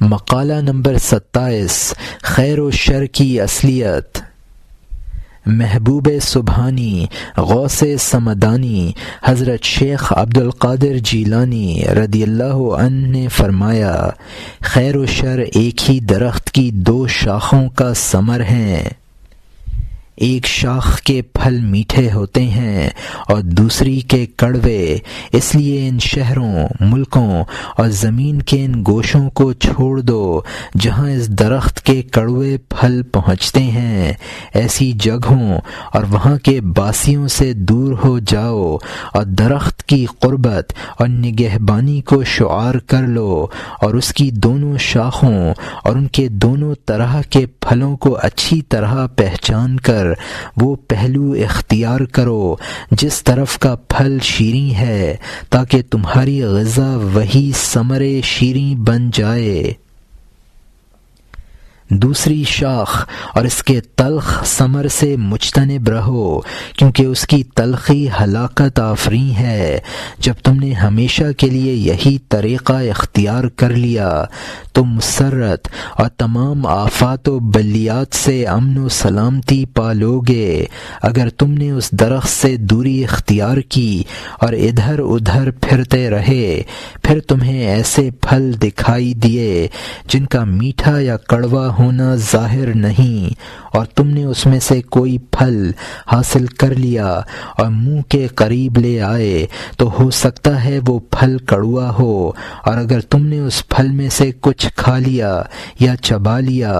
مقالہ نمبر 27 خیر و شر کی اصلیت۔ محبوب سبحانی غوث سمدانی حضرت شیخ عبدالقادر جیلانی رضی اللہ عنہ نے فرمایا، خیر و شر ایک ہی درخت کی دو شاخوں کا ثمر ہیں، ایک شاخ کے پھل میٹھے ہوتے ہیں اور دوسری کے کڑوے، اس لیے ان شہروں، ملکوں اور زمین کے ان گوشوں کو چھوڑ دو جہاں اس درخت کے کڑوے پھل پہنچتے ہیں، ایسی جگہوں اور وہاں کے باسیوں سے دور ہو جاؤ اور درخت کی قربت اور نگہبانی کو شعار کر لو اور اس کی دونوں شاخوں اور ان کے دونوں طرح کے پھلوں کو اچھی طرح پہچان کر وہ پہلو اختیار کرو جس طرف کا پھل شیریں ہے، تاکہ تمہاری غذا وہی ثمر شیریں بن جائے۔ دوسری شاخ اور اس کے تلخ ثمر سے مجتنب رہو، کیونکہ اس کی تلخی ہلاکت آفریں ہے۔ جب تم نے ہمیشہ کے لیے یہی طریقہ اختیار کر لیا تو مسرت اور تمام آفات و بلیات سے امن و سلامتی پالو گے۔ اگر تم نے اس درخت سے دوری اختیار کی اور ادھر ادھر پھرتے رہے، پھر تمہیں ایسے پھل دکھائی دیے جن کا میٹھا یا کڑوا ہونا ظاہر نہیں، اور تم نے اس میں سے کوئی پھل حاصل کر لیا اور منہ کے قریب لے آئے، تو ہو سکتا ہے وہ پھل کڑوا ہو، اور اگر تم نے اس پھل میں سے کچھ کھا لیا یا چبا لیا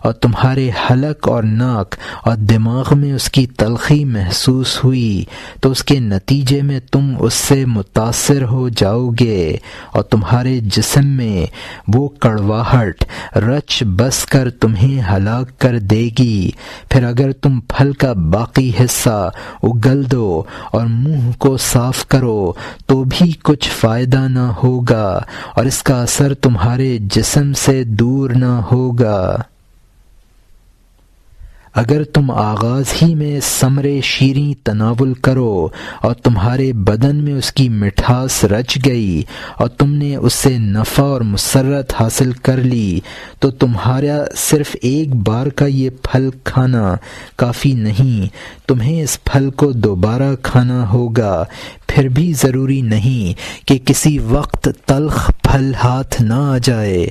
اور تمہارے حلق اور ناک اور دماغ میں اس کی تلخی محسوس ہوئی، تو اس کے نتیجے میں تم اس سے متاثر ہو جاؤ گے اور تمہارے جسم میں وہ کڑواہٹ رچ بس کر تمہیں ہلاک کر دے گی۔ پھر اگر تم پھل کا باقی حصہ اگل دو اور منہ کو صاف کرو تو بھی کچھ فائدہ نہ ہوگا اور اس کا اثر تمہارے جسم سے دور نہ ہوگا۔ اگر تم آغاز ہی میں ثمر شیریں تناول کرو اور تمہارے بدن میں اس کی مٹھاس رچ گئی اور تم نے اس سے نفع اور مسرت حاصل کر لی، تو تمہارا صرف ایک بار کا یہ پھل کھانا کافی نہیں، تمہیں اس پھل کو دوبارہ کھانا ہوگا۔ پھر بھی ضروری نہیں کہ کسی وقت تلخ پھل ہاتھ نہ آ جائے،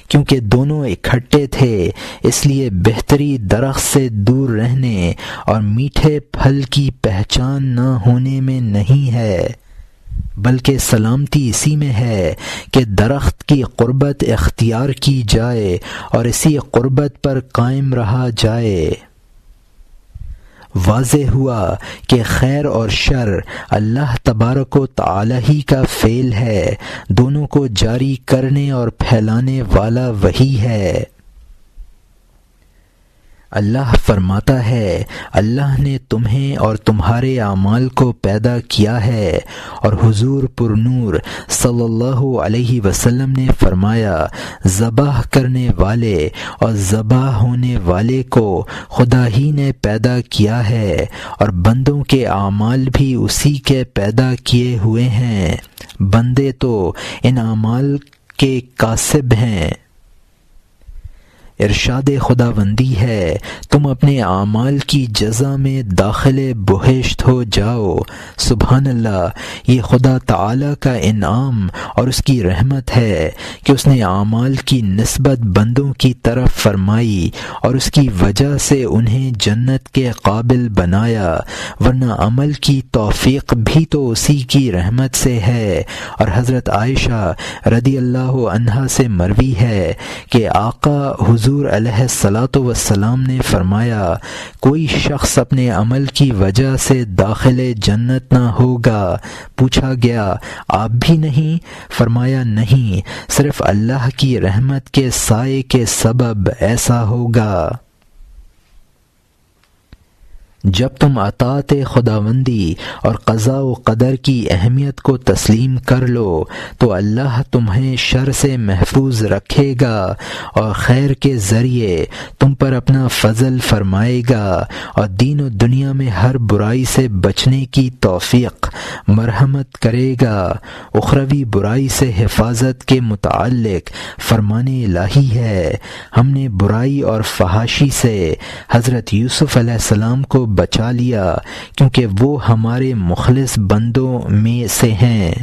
کیونکہ دونوں اکٹھے تھے، اس لیے بہتری درخت سے دور رہنے اور میٹھے پھل کی پہچان نہ ہونے میں نہیں ہے، بلکہ سلامتی اسی میں ہے کہ درخت کی قربت اختیار کی جائے اور اسی قربت پر قائم رہا جائے۔ واضح ہوا کہ خیر اور شر اللہ تبارک و تعالی ہی کا فعل ہے، دونوں کو جاری کرنے اور پھیلانے والا وہی ہے۔ اللہ فرماتا ہے، اللہ نے تمہیں اور تمہارے اعمال کو پیدا کیا ہے، اور حضور پر نور صلی اللہ علیہ وسلم نے فرمایا، ذبح کرنے والے اور ذبح ہونے والے کو خدا ہی نے پیدا کیا ہے، اور بندوں کے اعمال بھی اسی کے پیدا کیے ہوئے ہیں، بندے تو ان اعمال کے کاسب ہیں۔ ارشاد خداوندی ہے، تم اپنے اعمال کی جزا میں داخل بہشت ہو جاؤ۔ سبحان اللہ، یہ خدا تعالی کا انعام اور اس کی رحمت ہے کہ اس نے اعمال کی نسبت بندوں کی طرف فرمائی اور اس کی وجہ سے انہیں جنت کے قابل بنایا، ورنہ عمل کی توفیق بھی تو اسی کی رحمت سے ہے۔ اور حضرت عائشہ رضی اللہ عنہا سے مروی ہے کہ آقا حضور علیہ الصلاۃ والسلام نے فرمایا، کوئی شخص اپنے عمل کی وجہ سے داخل جنت نہ ہوگا۔ پوچھا گیا، آپ بھی نہیں؟ فرمایا، نہیں، صرف اللہ کی رحمت کے سائے کے سبب ایسا ہوگا۔ جب تم اطاعت خداوندی اور قضاء و قدر کی اہمیت کو تسلیم کر لو تو اللہ تمہیں شر سے محفوظ رکھے گا اور خیر کے ذریعے تم پر اپنا فضل فرمائے گا اور دین و دنیا میں ہر برائی سے بچنے کی توفیق مرحمت کرے گا۔ اخروی برائی سے حفاظت کے متعلق فرمان الہی ہے۔ ہم نے برائی اور فحاشی سے حضرت یوسف علیہ السلام کو بچا لیا کیونکہ وہ ہمارے مخلص بندوں میں سے ہیں۔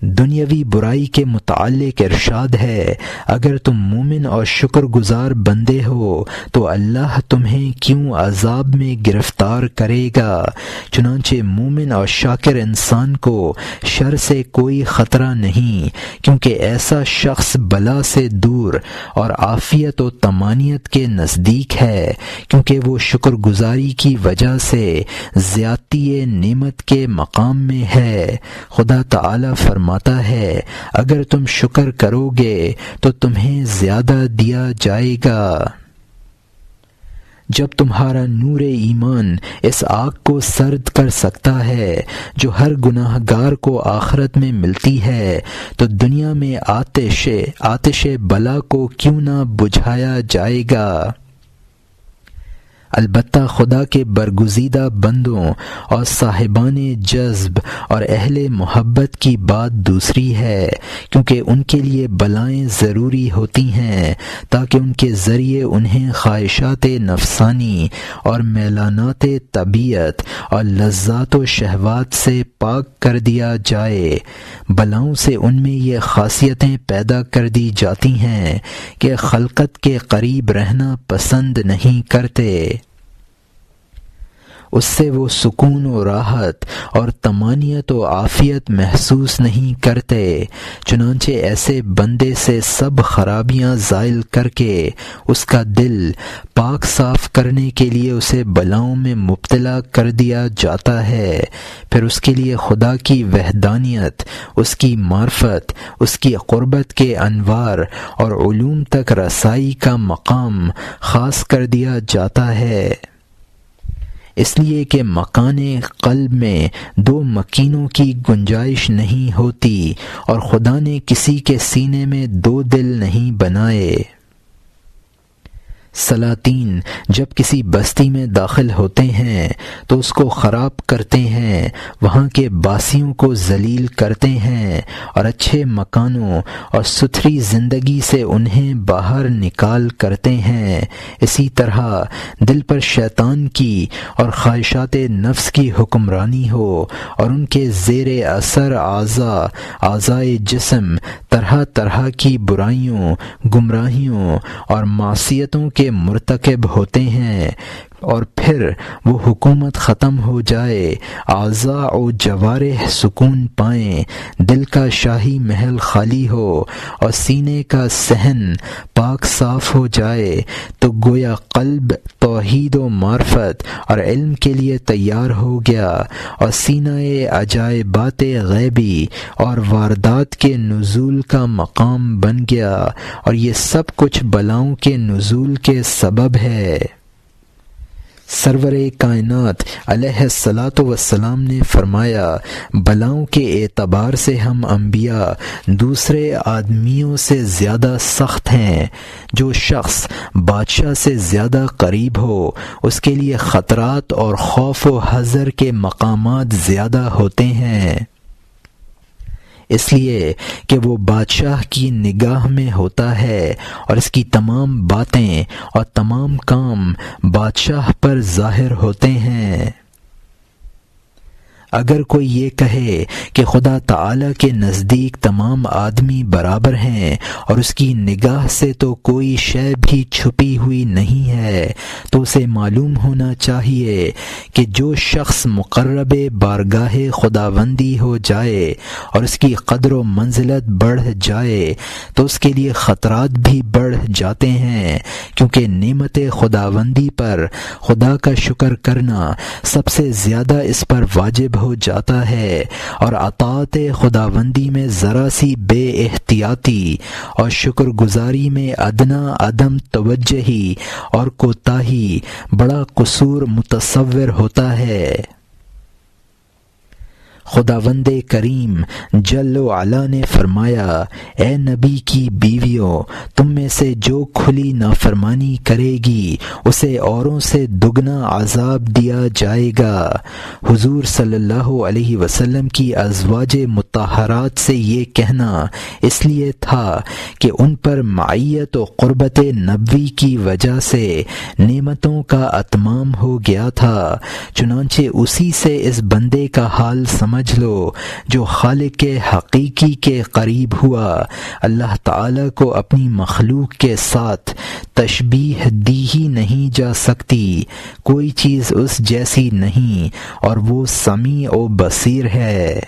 دنیاوی برائی کے متعلق ارشاد ہے، اگر تم مومن اور شکر گزار بندے ہو تو اللہ تمہیں کیوں عذاب میں گرفتار کرے گا۔ چنانچہ مومن اور شاکر انسان کو شر سے کوئی خطرہ نہیں، کیونکہ ایسا شخص بلا سے دور اور عافیت و طمانینت کے نزدیک ہے، کیونکہ وہ شکر گزاری کی وجہ سے زیادتی نعمت کے مقام میں ہے۔ خدا تعالی فرماتا ہے، اگر تم شکر کرو گے تو تمہیں زیادہ دیا جائے گا۔ جب تمہارا نور ایمان اس آگ کو سرد کر سکتا ہے جو ہر گناہ گار کو آخرت میں ملتی ہے تو دنیا میں آتش بلا کو کیوں نہ بجھایا جائے گا۔ البتہ خدا کے برگزیدہ بندوں اور صاحبان جذب اور اہل محبت کی بات دوسری ہے، کیونکہ ان کے لیے بلائیں ضروری ہوتی ہیں تاکہ ان کے ذریعے انہیں خواہشات نفسانی اور میلانات طبیعت اور لذات و شہوات سے پاک کر دیا جائے۔ بلاؤں سے ان میں یہ خاصیتیں پیدا کر دی جاتی ہیں کہ خلقت کے قریب رہنا پسند نہیں کرتے، اس سے وہ سکون و راحت اور طمانینت و عافیت محسوس نہیں کرتے۔ چنانچہ ایسے بندے سے سب خرابیاں زائل کر کے اس کا دل پاک صاف کرنے کے لیے اسے بلاؤں میں مبتلا کر دیا جاتا ہے، پھر اس کے لیے خدا کی وحدانیت، اس کی معرفت، اس کی قربت کے انوار اور علوم تک رسائی کا مقام خاص کر دیا جاتا ہے۔ اس لیے کہ مکان قلب میں دو مکینوں کی گنجائش نہیں ہوتی اور خدا نے کسی کے سینے میں دو دل نہیں بنائے۔ سلاطین جب کسی بستی میں داخل ہوتے ہیں تو اس کو خراب کرتے ہیں، وہاں کے باسیوں کو ذلیل کرتے ہیں اور اچھے مکانوں اور ستھری زندگی سے انہیں باہر نکال کرتے ہیں۔ اسی طرح دل پر شیطان کی اور خواہشات نفس کی حکمرانی ہو اور ان کے زیر اثر اعضائے جسم طرح طرح کی برائیوں، گمراہیوں اور معصیتوں کے مرتکب ہوتے ہیں، اور پھر وہ حکومت ختم ہو جائے، اعضاء و جوارح سکون پائیں، دل کا شاہی محل خالی ہو اور سینے کا صحن پاک صاف ہو جائے، تو گویا قلب توحید و معرفت اور علم کے لیے تیار ہو گیا اور سینہ عجائبات غیبی اور واردات کے نزول کا مقام بن گیا، اور یہ سب کچھ بلاؤں کے نزول کے سبب ہے۔ سرور کائنات علیہ الصلاۃ والسلام نے فرمایا، بلاؤں کے اعتبار سے ہم انبیاء دوسرے آدمیوں سے زیادہ سخت ہیں۔ جو شخص بادشاہ سے زیادہ قریب ہو اس کے لیے خطرات اور خوف و حذر کے مقامات زیادہ ہوتے ہیں، اس لیے کہ وہ بادشاہ کی نگاہ میں ہوتا ہے اور اس کی تمام باتیں اور تمام کام بادشاہ پر ظاہر ہوتے ہیں۔ اگر کوئی یہ کہے کہ خدا تعالی کے نزدیک تمام آدمی برابر ہیں اور اس کی نگاہ سے تو کوئی شے بھی چھپی ہوئی نہیں ہے، تو اسے معلوم ہونا چاہیے کہ جو شخص مقرب بارگاہ خداوندی ہو جائے اور اس کی قدر و منزلت بڑھ جائے تو اس کے لیے خطرات بھی بڑھ جاتے ہیں، کیونکہ نعمت خداوندی پر خدا کا شکر کرنا سب سے زیادہ اس پر واجب ہو جاتا ہے، اور اطاعت خداوندی میں ذرا سی بے احتیاطی اور شکر گزاری میں ادنا عدم توجہی اور کوتاہی بڑا قصور متصور ہوتا ہے۔ خداوند کریم جل و علا نے فرمایا، اے نبی کی بیویوں، تم میں سے جو کھلی نافرمانی کرے گی اسے اوروں سے دگنا عذاب دیا جائے گا۔ حضور صلی اللہ علیہ وسلم کی ازواج مطہرات سے یہ کہنا اس لیے تھا کہ ان پر معیت و قربت نبوی کی وجہ سے نعمتوں کا اتمام ہو گیا تھا، چنانچہ اسی سے اس بندے کا حال سمجھ لو جو خالق حقیقی کے قریب ہوا۔ اللہ تعالی کو اپنی مخلوق کے ساتھ تشبیہ دی ہی نہیں جا سکتی، کوئی چیز اس جیسی نہیں، اور وہ سمیع و بصیر ہے۔